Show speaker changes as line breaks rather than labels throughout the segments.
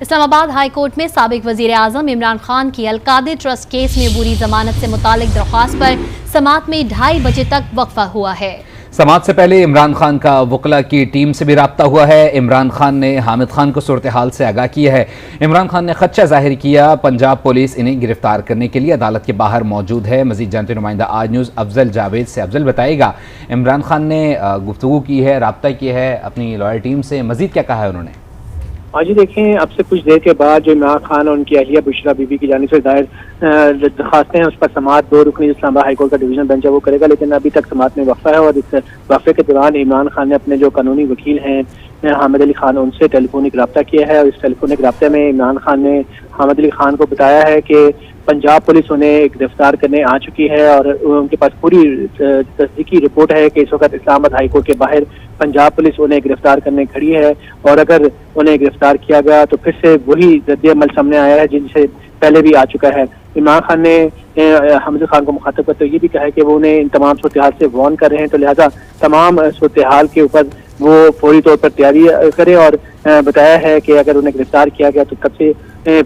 اسلام آباد high court میں سابق وزیر اعظم عمران خان کی القادر ٹرسٹ کیس میں عبوری ضمانت سے متعلق درخواست پر سماعت میں 2:30 بجے تک وقفہ ہوا ہے۔
سماعت سے پہلے عمران خان کا وکلاء کی ٹیم سے بھی رابطہ ہوا ہے۔ عمران خان نے حامد خان کو صورتحال سے آگاہ کیا ہے۔ عمران خان نے خدشہ ظاہر کیا پنجاب پولیس انہیں گرفتار کرنے کے لیے عدالت کے باہر موجود ہے۔ مزید جانتے نمائندہ آج نیوز افضل جاوید سے۔ افضل بتائے گا، عمران خان نے گفتگو کی ہے، رابطہ کیا ہے اپنی لائر ٹیم سے، مزید کیا کہا ہے انہوں نے؟
جی دیکھیں، اب سے کچھ دیر کے بعد جو عمران خان اور ان کی اہلیہ بشرا بی بی کی جانب سے دائر درخواستیں ہیں، اس پر سماعت 2 رکنی اسلام آباد ہائی کورٹ کا ڈویژن بینچ ہے وہ کرے گا، لیکن ابھی تک سماعت میں وقفہ ہے۔ اور اس وقفے کے دوران عمران خان نے اپنے جو قانونی وکیل ہیں حامد علی خان، ان سے ٹیلی فونک رابطہ کیا ہے۔ اور اس ٹیلی فونک رابطے میں عمران خان نے حامد علی خان کو بتایا ہے کہ پنجاب پولیس انہیں گرفتار کرنے آ چکی ہے اور ان کے پاس پوری تصدیقی رپورٹ ہے کہ اس وقت اسلام آباد ہائی کورٹ کے باہر پنجاب پولیس انہیں گرفتار کرنے کھڑی ہے، اور اگر انہیں گرفتار کیا گیا تو پھر سے وہی رد عمل سامنے آیا ہے جن سے پہلے بھی آ چکا ہے۔ عمران خان نے حامد خان کو مخاطب کرتے ہوئے یہ بھی کہا ہے کہ وہ انہیں ان تمام صورتحال سے وارن کر رہے ہیں، تو لہٰذا تمام صورتحال کے اوپر وہ فوری طور پر تیاری کرے، اور بتایا ہے کہ اگر انہیں گرفتار کیا گیا تو تب سے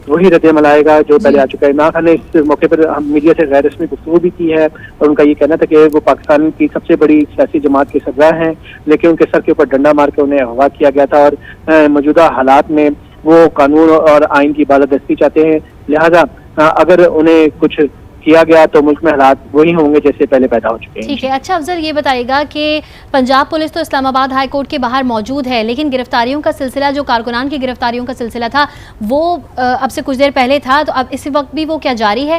وہی رد عمل آئے گا جو پہلے آ چکا ہے۔ عمران خان نے اس موقع پر میڈیا سے غیر رسمی گفتگو بھی کی ہے، اور ان کا یہ کہنا تھا کہ وہ پاکستان کی سب سے بڑی سیاسی جماعت کے صدر ہیں، لیکن ان کے سر کے اوپر ڈنڈا مار کے انہیں اغوا کیا گیا تھا، اور موجودہ حالات میں وہ قانون اور آئین کی بالادستی چاہتے ہیں، لہذا اگر انہیں کچھ کیا گیا تو ملک میں حالات وہی ہوں گے جیسے پہلے پیدا ہو چکے ہیں۔
ٹھیک ہے، اچھا افضل یہ بتائیے گا کہ پنجاب پولیس تو اسلام آباد ہائی کورٹ کے باہر موجود ہے، لیکن گرفتاریوں کا سلسلہ، جو کارکنان کی گرفتاریوں کا سلسلہ تھا وہ اب سے کچھ دیر پہلے تھا، تو اب اس وقت بھی وہ کیا جاری ہے؟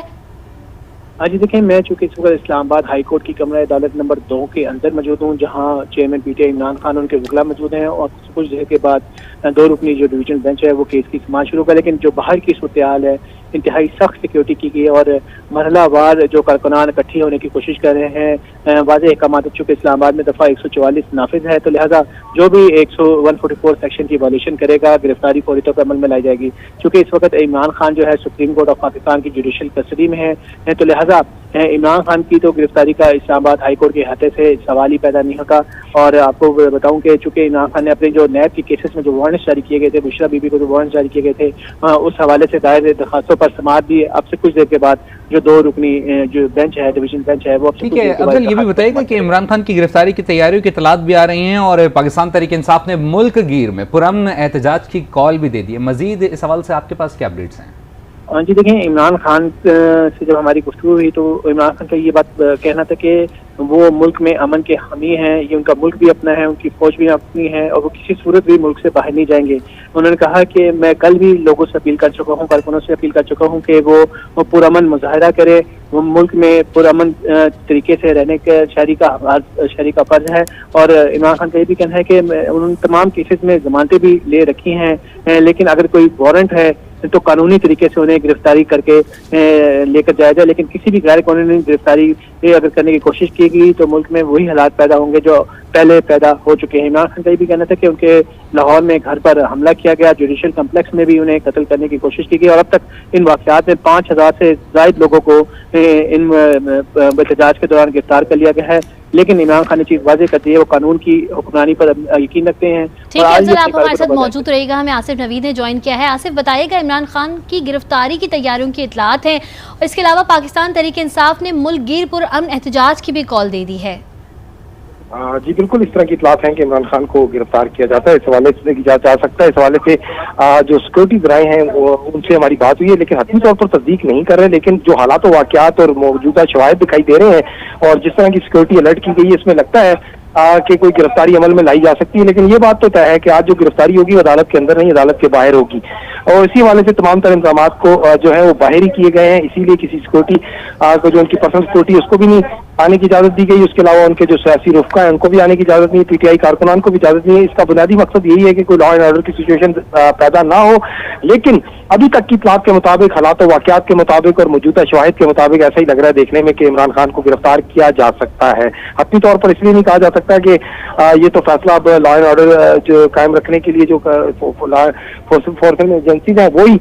جی دیکھیں، میں چونکہ اس وقت اسلام آباد ہائی کورٹ کی کمرہ عدالت نمبر 2 کے اندر موجود ہوں، جہاں chairman P T I Imran Khan اور ان کے وکلاء موجود ہیں، اور کچھ دیر کے بعد 2 رکنی جو ڈویژن بینچ ہے وہ کیس کی سماعت شروع ہوگا، لیکن جو باہر کی صورتحال ہے انتہائی سخت سیکیورٹی کی گئی، اور مرحلہ وار جو کارکنان اکٹھی ہونے کی کوشش کر رہے ہیں۔ واضح احکامات چونکہ اسلام آباد میں دفعہ 144 نافذ ہے، تو لہٰذا جو بھی 144 سیکشن کی وائلیشن کرے گا گرفتاری فوری طور پر عمل میں لائی جائے گی۔ چونکہ اس وقت عمران خان جو ہے سپریم کورٹ آف پاکستان کی جوڈیشل کسٹڈی میں ہے، تو لہٰذا عمران خان کی تو گرفتاری کا اسلام آباد ہائی کورٹ کے احاطے سے سوال ہی پیدا نہیں ہوتا۔ اور آپ کو بتاؤں کہ چونکہ عمران خان نے اپنے جو نیب کی کیسز میں جو وارنٹس جاری کیے گئے تھے، بشرا بی بی کو جو وارنٹس جاری کیے گئے تھے، اس حوالے سے دائر درخواستوں پر سماعت بھی اب سے کچھ دیر کے بعد جو 2 رکنی جو بینچ ہے، ڈویژن بینچ ہے، وہ اب سے
ٹھیک ہے۔ افضل یہ بھی بتائے گا کہ عمران خان کی گرفتاری کی تیاریوں کی اطلاعات بھی آ رہی ہیں، اور پاکستان تحریک انصاف نے ملک گیر میں پرامن احتجاج کی کال بھی دے دی ہے، مزید اس حوالے سے آپ کے پاس کیا اپڈیٹس ہیں؟
جی دیکھیں، عمران خان سے جب ہماری گفتگو ہوئی تو عمران خان کا یہ بات کہنا تھا کہ وہ ملک میں امن کے حامی ہیں، یہ ان کا ملک بھی اپنا ہے، ان کی فوج بھی اپنی ہے، اور وہ کسی صورت بھی ملک سے باہر نہیں جائیں گے۔ انہوں نے کہا کہ میں کل بھی لوگوں سے اپیل کر چکا ہوں، کارکنوں سے اپیل کر چکا ہوں کہ وہ پرامن مظاہرہ کرے، وہ ملک میں پرامن طریقے سے رہنے کے شہری کا فرض ہے۔ اور عمران خان کا یہ بھی کہنا ہے کہ انہوں نے تمام کیسز میں ضمانتیں بھی لے رکھی ہیں، لیکن اگر کوئی وارنٹ ہے تو قانونی طریقے سے انہیں گرفتاری کر کے لے کر جایا جائے، لیکن کسی بھی غیر قانونی گرفتاری اگر کرنے کی کوشش کی گئی تو ملک میں وہی حالات پیدا ہوں گے جو پہلے پیدا ہو چکے ہیں۔ عمران خان کا یہ بھی کہنا تھا کہ ان کے لاہور میں گھر پر حملہ کیا گیا، جوڈیشل کمپلیکس میں بھی انہیں قتل کرنے کی کوشش کی گئی، اور اب تک ان واقعات میں 5000 سے زائد لوگوں کو ان احتجاج کے دوران گرفتار کر لیا گیا ہے، لیکن عمران خان نے چیز واضح کر دی ہے وہ قانون کی حکمرانی پر یقین رکھتے ہیں۔
ٹھیک ہے افضل، آپ ہمارے ساتھ موجود رہے گا، ہمیں آصف نوید نے جوائن کیا ہے۔ آصف بتائیے گا، عمران خان کی گرفتاری کی تیاریوں کی اطلاعات ہیں، اور اس کے علاوہ پاکستان تحریک انصاف نے ملک گیر پر امن احتجاج کی بھی کال دے دی ہے۔
جی بالکل، اس طرح کی اطلاعات ہیں کہ عمران خان کو گرفتار کیا جاتا ہے، اس حوالے سے کیا جا سکتا ہے۔ اس حوالے سے جو سیکورٹی ذرائع ہیں ان سے ہماری بات ہوئی ہے، لیکن حتمی طور پر تصدیق نہیں کر رہے، لیکن جو حالات و واقعات اور موجودہ شواہد دکھائی دے رہے ہیں اور جس طرح کی سیکورٹی الرٹ کی گئی ہے، اس میں لگتا ہے کہ کوئی گرفتاری عمل میں لائی جا سکتی ہے، لیکن یہ بات تو طے ہے کہ آج جو گرفتاری ہوگی وہ عدالت کے اندر نہیں، عدالت کے باہر ہوگی، اور اسی حوالے سے تمام تر انتظامات کو جو ہے وہ باہر ہی کیے گئے ہیں۔ اسی لیے کسی سیکورٹی کو جو ان کی پرسنل سیکورٹی اس کو بھی نہیں آنے کی اجازت دی گئی، اس کے علاوہ ان کے جو سیاسی رفقا ہیں ان کو بھی آنے کی اجازت نہیں ہے، پی ٹی آئی کارکنان کو بھی اجازت نہیں ہے۔ اس کا بنیادی مقصد یہی ہے کہ کوئی لا اینڈ آرڈر کی سچویشن پیدا نہ ہو، لیکن ابھی تک کی اطلاعات کے مطابق، حالات و واقعات کے مطابق اور موجودہ شواہد کے مطابق ایسا ہی لگ رہا ہے دیکھنے میں کہ عمران خان کو گرفتار کیا جا سکتا ہے۔ حتمی طور پر اس لیے نہیں کہا جا سکتا کہ یہ تو فیصلہ اب لا اینڈ آرڈر جو قائم رکھنے کے لیے جو فورسز ایجنسیز ہیں وہی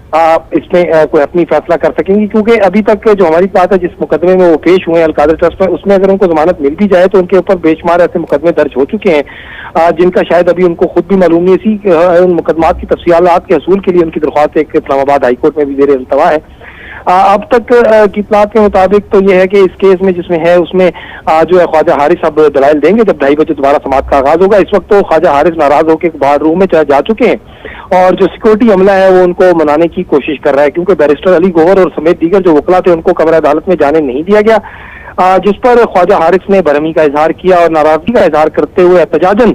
इसमें कोई अपनी फैसला कर सकेंगी, क्योंकि अभी तक जो हमारी बात है जिस मुकदमे में वो पेश हुए हैं अलकादर ट्रस्ट में, उसमें अगर उनको जमानत मिल भी जाए तो उनके ऊपर बेशुमार ऐसे मुकदमे दर्ज हो चुके हैं जिनका शायद अभी उनको खुद भी मालूम नहीं। इसी उन मुकदमात की तफसीलात के हसूल के लिए उनकी दरख्वास्त एक इस्लामाबाद हाई कोर्ट में भी ज़ेर इल्तवा है। अब तक की इत्तलात के मुताबिक तो ये है कि इस केस में जिसमें है उसमें जो है ख्वाजा हारिस अब दलाइल देंगे जब 2:30 बजे दोबारा समाअत का आगाज होगा। इस वक्त तो ख्वाजा हारिस नाराज होकर बाहर रूम में जा चुके हैं और जो सिक्योरिटी अमला है वो उनको मनाने की कोशिश कर रहा है, क्योंकि बैरिस्टर अली गौहर और समेत दीगर जो वकला थे उनको कमरा अदालत में जाने नहीं दिया गया, जिस पर ख्वाजा हारिस ने बरहमी का इजहार किया और नाराजगी का इजहार करते हुए एहतजाजन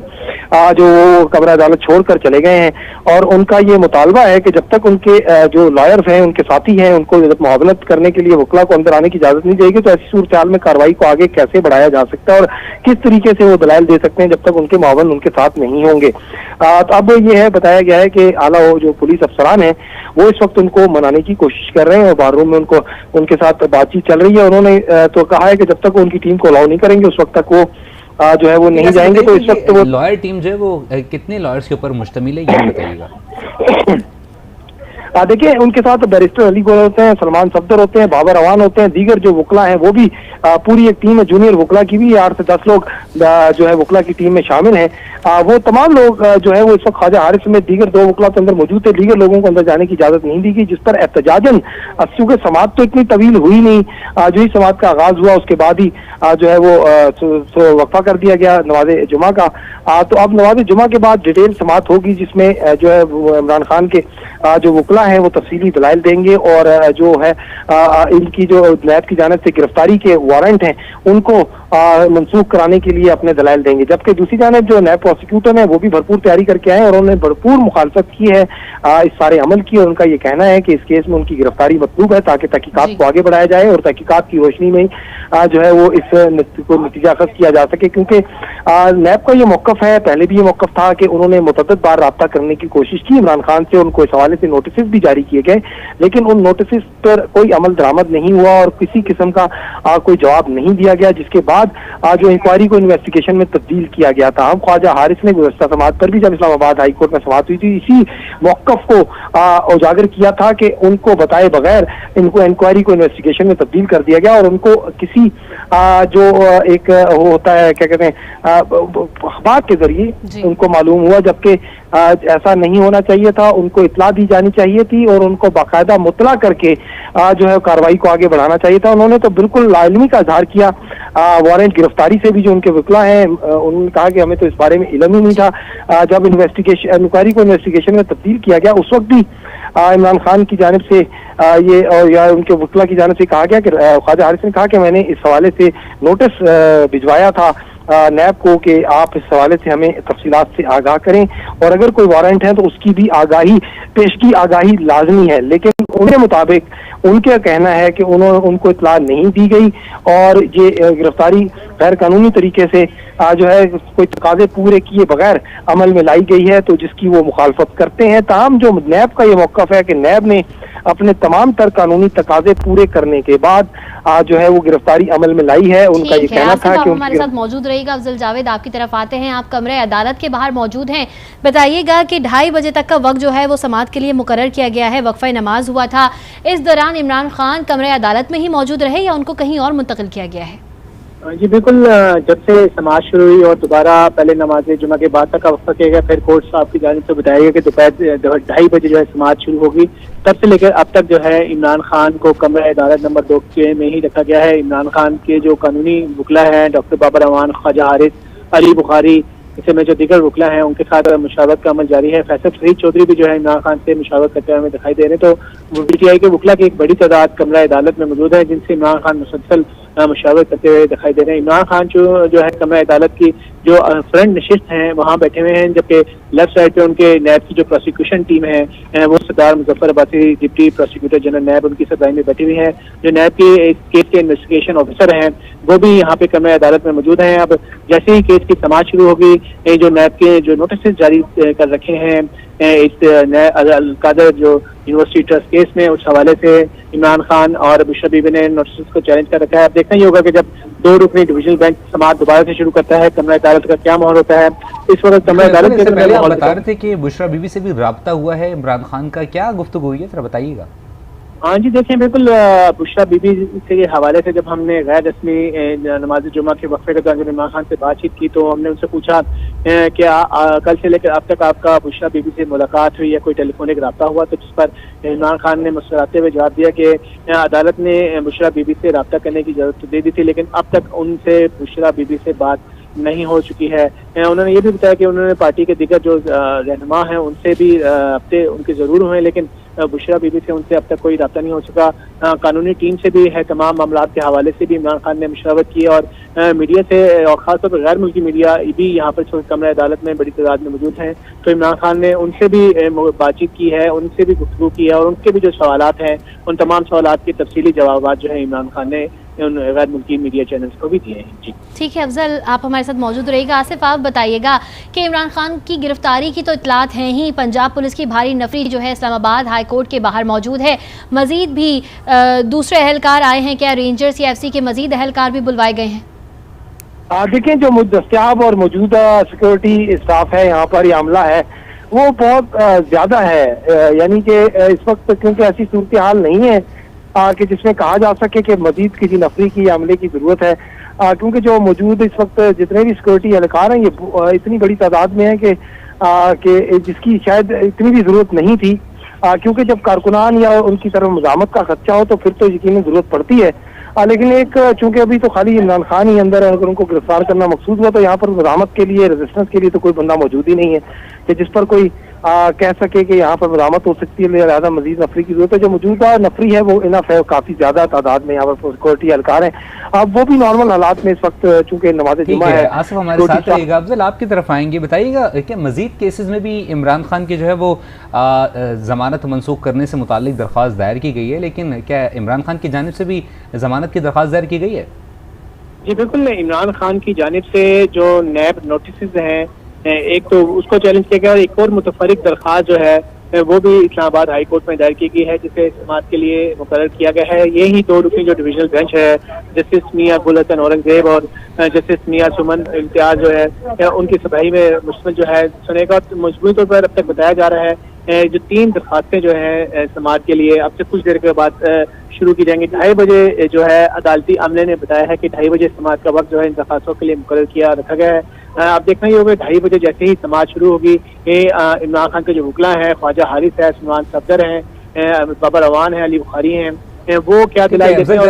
जो कमरा अदालत छोड़कर चले गए हैं। और उनका ये मुतालबा है कि जब तक उनके जो लॉयर्स हैं, उनके साथी हैं, उनको मुआवनत करने के लिए वकला को अंदर आने की इजाजत नहीं देगी तो ऐसी सूरत हाल में कार्रवाई को आगे कैसे बढ़ाया जा सकता है और किस तरीके से वो दलाइल दे सकते हैं जब तक उनके मुआवन उनके साथ नहीं होंगे। तो अब ये है बताया गया है कि आला जो पुलिस अफसरान हैं वो इस वक्त उनको मनाने की कोशिश कर रहे हैं और बाहर रूम में उनको उनके साथ बातचीत चल रही है। उन्होंने तो कहा है कि जब तक उनकी टीम को अलाउ नहीं करेंगे उस वक्त तक वो जो है वो नहीं जाएंगे। तो इस वक्त वो
लॉयर टीम जो है वो कितने लॉयर्स के ऊपर मुश्तमिल है ये बताइएगा।
देखिए उनके साथ बैरिस्टर अली गौहर होते हैं, सलमान सफदर होते हैं, बाबर अवान होते हैं, दीगर जो वकला हैं वो भी पूरी एक टीम है, जूनियर वकला की भी 8 से 10 लोग जो है वकला की टीम में शामिल हैं। वो तमाम लोग जो है वो इस वक्त ख्वाजा हारिस में दीगर 2 वकला तो अंदर मौजूद थे, दीगर लोगों को अंदर जाने की इजाजत नहीं दी गई, जिस पर एहतजाजन क्योंकि समाअत तो इतनी तवील हुई नहीं, जो ही समाअत का आगाज हुआ उसके बाद ही जो है वो वक्फा कर दिया गया नमाज जुमा का। तो अब नमाज जुमा के बाद डिटेल समाअत होगी जिसमें जो है इमरान खान के जो वकला हैं वो तफसीली दलाइल देंगे और जो है इनकी जो नैब की जानिब से गिरफ्तारी के वारंट हैं उनको मनसूख कराने के लिए अपने दलाइल देंगे। जबकि दूसरी जानिब जो नैब प्रोसिक्यूटर हैं वो भी भरपूर तैयारी करके आए और उन्होंने भरपूर मुखालफत की है इस सारे अमल की और उनका ये कहना है कि इस केस में उनकी गिरफ्तारी मतलूब है ताकि तहकीकात को आगे बढ़ाया जाए और तहकीकात की रोशनी में जो है वो इस को नतीजा अखज़ किया जा सके। क्योंकि नैब का ये मौक़िफ़ है, पहले भी ये मौक़िफ़ था कि उन्होंने मुतअद्दिद बार राब्ता करने की कोशिश की इमरान खान से, उनको इस हवाले से नोटिस भी जारी किए गए लेकिन उन नोटिस पर कोई अमल दरामद नहीं हुआ और किसी किस्म का कोई जवाब नहीं दिया गया, जिसके बाद जो इंक्वायरी को इन्वेस्टिगेशन में तब्दील किया गया था। हम ख्वाजा हारिस ने गुज़श्ता समाअत पर भी जब इस्लामाबाद हाई कोर्ट में समाअत हुई थी इसी मौक़िफ़ को उजागर किया था कि उनको बताए बगैर इनको इंक्वायरी को इन्वेस्टिगेशन में तब्दील कर दिया गया और उनको किसी जो एक होता है क्या कहते हैं अखबार के जरिए उनको मालूम हुआ, जबकि ऐसा नहीं होना चाहिए था। उनको इत्तला दी जानी चाहिए थी और उनको बाकायदा मुतला करके जो है कार्रवाई को आगे बढ़ाना चाहिए था। उन्होंने तो बिल्कुल लाइलमी का इजहार किया वारंट गिरफ्तारी से भी जो उनके वकला हैं उन्होंने कहा कि हमें तो इस बारे में इल्म ही नहीं था। जब इंक्वायरी को इन्वेस्टिगेशन में तब्दील किया गया उस वक्त भी इमरान खान की जानिब से ये और या उनके वकला की जानिब से कहा गया कि ख्वाजा हारिस ने कहा कि मैंने इस हवाले से नोटिस भिजवाया था नैब को कि आप इस हवाले से हमें तफसीलात से आगाह करें और अगर कोई वारंट है तो उसकी भी आगाही पेशगी आगाही लाजमी है। लेकिन उनके मुताबिक उनका कहना है कि उनको इत्तला नहीं दी गई और ये गिरफ्तारी गैर कानूनी तरीके से जो है कोई तकाजे पूरे किए बगैर अमल में लाई गई है, तो जिसकी वो मुखालफत करते हैं। ताहम जो नैब का ये मौक़िफ़ है कि नैब ने अपने तमाम तर कानूनी तकाजे पूरे करने के बाद जो है वो गिरफ्तारी अमल में लाई है। उनका ये कहना था कि
हमारे साथ मौजूद रहेगा। अफजल जावेद आपकी तरफ आते हैं, आप कमरे अदालत के बाहर मौजूद हैं, बताइएगा कि 2:30 बजे तक का वक्त जो है वो समाअत के लिए मुकर्रर किया गया है, वक्फा नमाज हुआ था, इस दौरान इमरान खान कमरे अदालत में ही मौजूद रहे या उनको कहीं और मुंतकिल किया गया है?
जी बिल्कुल, जब से समाअत शुरू हुई और दोबारा पहले नमाज जुमा के बाद तक का वक्फा किया गया, फिर कोर्ट साहब की जानिब से बताया गया कि दोपहर 2:30 बजे जो है समाअत शुरू होगी, तब से लेकर अब तक जो है इमरान खान को कमरा अदालत नंबर 2 में ही रखा गया है। इमरान खान के जो कानूनी वकला हैं डॉक्टर बाबर अवान, ख्वाजा हारिस, अली बुखारी, इससे में जो दीगर वकला हैं उनके साथ मुशावरत का अमल जारी है। फैसल फरीद चौधरी भी जो है इमरान खान से मुशावरत करते हुए हमें दिखाई दे रहे हैं। तो PTI के वकला की एक बड़ी तादाद कमरा अदालत में मौजूद है जिनसे इमरान खान मुसलसल मुशावरत करते हुए दिखाई दे रहे हैं। इमरान खान जो है कमरा अदालत की जो फ्रंट नशिस्त हैं वहाँ बैठे हुए हैं, जबकि लेफ्ट साइड पे उनके नैब की जो प्रोसिक्यूशन टीम है वो Sardar Muzaffar Abbasi deputy prosecutor general नैब उनकी सरदारी में बैठी हुई है। जो नैब के इस केस के इन्वेस्टिगेशन ऑफिसर हैं वो भी यहाँ पे कमरा अदालत में मौजूद हैं। अब जैसे ही केस की समाअत शुरू होगी, जो नैब के जो नोटिस जारी कर रखे हैं इस अलकादर जो यूनिवर्सिटी ट्रस्ट केस में, उस हवाले से इमरान खान और बुशरा बीबी ने नोटिस को चैलेंज कर रखा है। अब देखना ही होगा कि जब 2 रुकनी डिवीजनल बेंच समाअत दोबारा से शुरू करता है। कमरा अदालत का क्या माहौल होता है इस वक्त? कमरा अदालत के
पहले आप बता रहे थे कि बुशरा बीबी से भी राब्ता हुआ है इमरान खान का, क्या गुफ्तगू हुई है, जरा बताइएगा।
हाँ जी, देखें बिल्कुल बुशरा बीबी के हवाले से जब हमने गैर रस्मी नमाज जुमा के वक्फे के दौरान जब इमरान खान से बातचीत की तो हमने उनसे पूछा कि कल से लेकर अब तक आपका बुशरा बीबी से मुलाकात हुई या कोई टेलीफोनिक रब्ता हुआ, तो जिस पर इमरान खान ने मुस्कुराते हुए जवाब दिया कि अदालत ने बुशरा बीबी से रब्ता करने की इजाज़त दे दी थी लेकिन अब तक उनसे बुशरा बीबी से बात नहीं हो चुकी है। उन्होंने ये भी बताया कि उन्होंने पार्टी के दीगर जो रहनुमा हैं उनसे भी हफ्ते उनके ज़रूर हुए लेकिन बुशरा बीबी से उनसे अब तक कोई रब्ता नहीं हो चुका। कानूनी टीम से भी है, तमाम मामला के हवाले से भी इमरान खान ने मुशावरत की और मीडिया से और ख़ासतौर पर गैर मुल्की मीडिया भी यहाँ पर कमरा अदालत में बड़ी तादाद में मौजूद हैं, तो इमरान खान ने उनसे भी बातचीत की है, उनसे भी गुफ्तगू की है और उनके भी जो सवालात हैं उन तमाम सवालात के तफसीली जवाब जो है इमरान खान ने उन गैर मुल्की मीडिया चैनल्स को भी दिए हैं। जी
ठीक है अफजल, आप हमारे साथ मौजूद रहिएगा। आसिफ, आप बताइएगा कि इमरान खान की गिरफ्तारी की तो इतलात हैं ही, पंजाब पुलिस की भारी नफरी जो है इस्लामाबाद हाई कोर्ट के बाहर मौजूद है, मजीद भी दूसरे अहलकार आए हैं, क्या रेंजर्स या एफसी के मजीद अहलकार भी बुलवाए गए हैं?
देखें, जो दस्तयाब और मौजूदा सिक्योरिटी स्टाफ है यहाँ पर, ये अमला है वो बहुत ज्यादा है, यानी कि इस वक्त क्योंकि ऐसी सूरत हाल नहीं है कि जिसमें कहा जा सके कि मजीद किसी नफरी की अमले की जरूरत है, क्योंकि जो मौजूद इस वक्त जितने भी सिक्योरिटी एहलकार हैं ये इतनी बड़ी तादाद में है कि जिसकी शायद इतनी भी जरूरत नहीं थी, क्योंकि जब कारकुनान या उनकी तरफ मज़ामत का खदशा हो तो फिर तो यकीनन जरूरत पड़ती है। लेकिन एक चूंकि अभी तो खाली इमरान खान ही अंदर है, अगर उनको गिरफ्तार करना मकसूद हुआ तो यहाँ पर मज़ामत के लिए, रेजिस्टेंस के लिए तो कोई बंदा मौजूद ही नहीं है कि जिस पर कोई कह सके कि यहाँ पर मज़ामत हो सकती है, लिहाजा मजीद नफरी की जरूरत है। जो मौजूदा नफरी है वो इनफ है, काफी ज्यादा तादाद में यहाँ पर सिक्योरिटी एहलकार हैं। अब वो भी नॉर्मल हालात में इस वक्त चूंकि नमाज जुमा है।
आसिफ हमारे साथ रहिएगा, अफजल आपकी तरफ आएंगे, बताइएगा क्या मजीद केसेस में भी इमरान खान की जो है वो जमानत मनसूख करने से मुतालिक दरख्वास्त दायर की गई है, लेकिन क्या इमरान खान की जानिब से भी जमानत की दरख्वास्त दायर की गई है?
जी बिल्कुल, इमरान खान की जानिब से जो नैब नोटिस हैं एक तो उसको चैलेंज किया गया और एक और मुतफरिक दरख्वास्त जो है वो भी इस्लामाबाद हाई कोर्ट में दायर की गई है, जिसे समाअत के लिए मुकर्रर किया गया है। यही 2 रुकनी जो डिवीजनल बेंच है, जस्टिस मियां गुल हसन औरंगजेब और जस्टिस मियां सुमन इम्तियाज जो है उनकी सफाई में मुश्तमिल जो है सुनेगा। मजबूरी तौर पर अब तक बताया जा रहा है जो 3 दरख्वास्तें जो है समाअत के लिए अब से कुछ देर के बाद शुरू की जाएंगी। 2:30 बजे जो है अदालती अमले ने बताया है कि 2:30 बजे समाअत का वक्त जो है इन दरख्वास्तों के लिए मुकर्रर किया रखा गया है। आप देखना ही होगा 2:30 बजे जैसे ही समाअत शुरू होगी इमरान खान के जो वकला हैं, ख्वाजा हारिस है, सलमान सफदर हैं, बाबा रवान है, अली बुखारी हैं, वो क्या दिलाई देते हैं और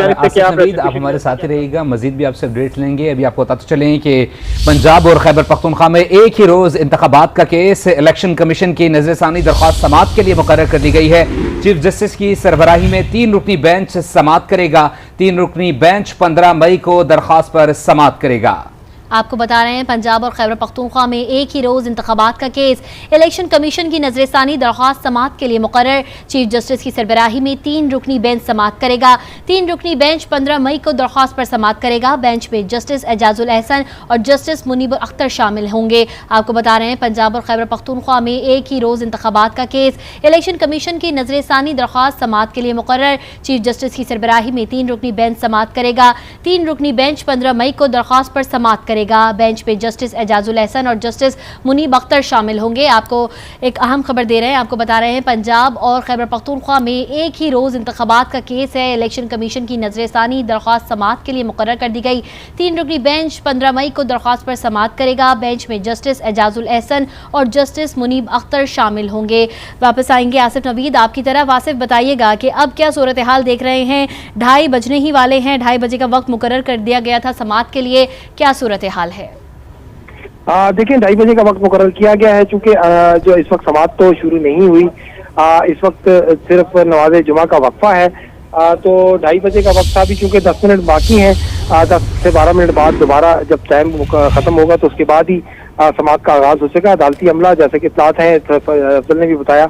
आप हमारे साथ ही रहिएगा, मजीद भी आपसे अपडेट लेंगे। अभी आपको बताते चलें कि पंजाब और खैबर पख्तूनख्वा में एक ही रोज इंतखाबात का केस इलेक्शन कमीशन की नजरसानी दरख्वास्त समाअत के लिए मुकर्रर कर दी गई है। चीफ जस्टिस की सरबराही में 3 रुकनी बेंच समाअत करेगा। 3 रुकनी बेंच 15 मई को दरख्वास्त पर समाअत करेगा।
आपको बता रहे हैं पंजाब और खैबर पख्तूनख्वा में एक ही रोज़ इंतखाबात का केस इलेक्शन कमीशन की नजरसानी दरख्वास्त समाअत के लिए मुकर्रर। चीफ जस्टिस की सरबराही में 3 रुकनी बेंच समाअत करेगा। 3 रुकनी बेंच 15 मई को दरख्वास्त पर समाअत करेगा। बेंच में जस्टिस एजाजुल एहसन और जस्टिस मुनीब अख्तर शामिल होंगे। आपको बता रहे हैं पंजाब और खैबर पख्तूनख्वा में एक ही रोज़ इंतखाबात का केस इलेक्शन कमीशन की नजरसानी दरख्वास्त समाअत के लिए मुकर्रर। चीफ जस्टिस की सरबराही में 3 रुकनी बेंच समाअत करेगा। 3 रुकनी बेंच 15 मई को दरख्वास्त पर समाअत करेगा। बेंच पे जस्टिस एजाजुल एहसन और जस्टिस मुनीब अख्तर शामिल होंगे। आपको एक अहम खबर दे रहे हैं, आपको बता रहे हैं पंजाब और खैबर पख्तूनख्वा में एक ही रोज़ इंतखाबात का केस है। इलेक्शन कमीशन की नजरसानी दरख्वास्त समाअत के लिए मुकर्रर कर दी गई। 3 रुकनी बेंच 15 मई को दरख्वास्त पर समाअत करेगा। बेंच में जस्टिस एजाजुल एहसन और जस्टिस मुनीब अख्तर शामिल होंगे। वापस आएंगे आसिफ नवीद आपकी तरफ। आसिफ बताइएगा कि अब क्या सूरत हाल देख रहे हैं? 2:30 बजने ही वाले हैं, 2:30 बजे का वक्त मुकर्रर कर दिया गया था समाअत के लिए, क्या सूरत हाल है?
देखिए 2:30 बजे का वक्त मुकर्रर किया गया है, चूंकि जो इस वक्त समाअत तो शुरू नहीं हुई, इस वक्त सिर्फ नमाज जुमा का वक्फा है, तो 2:30 बजे का वक्त था। भी चूंकि 10 मिनट बाकी हैं, 10 से 12 मिनट बाद दोबारा जब टाइम खत्म होगा तो उसके बाद ही समाअत का आगाज हो सकेगा। अदालती अमला जैसे कि इत्तलात हैं, अफजल ने भी बताया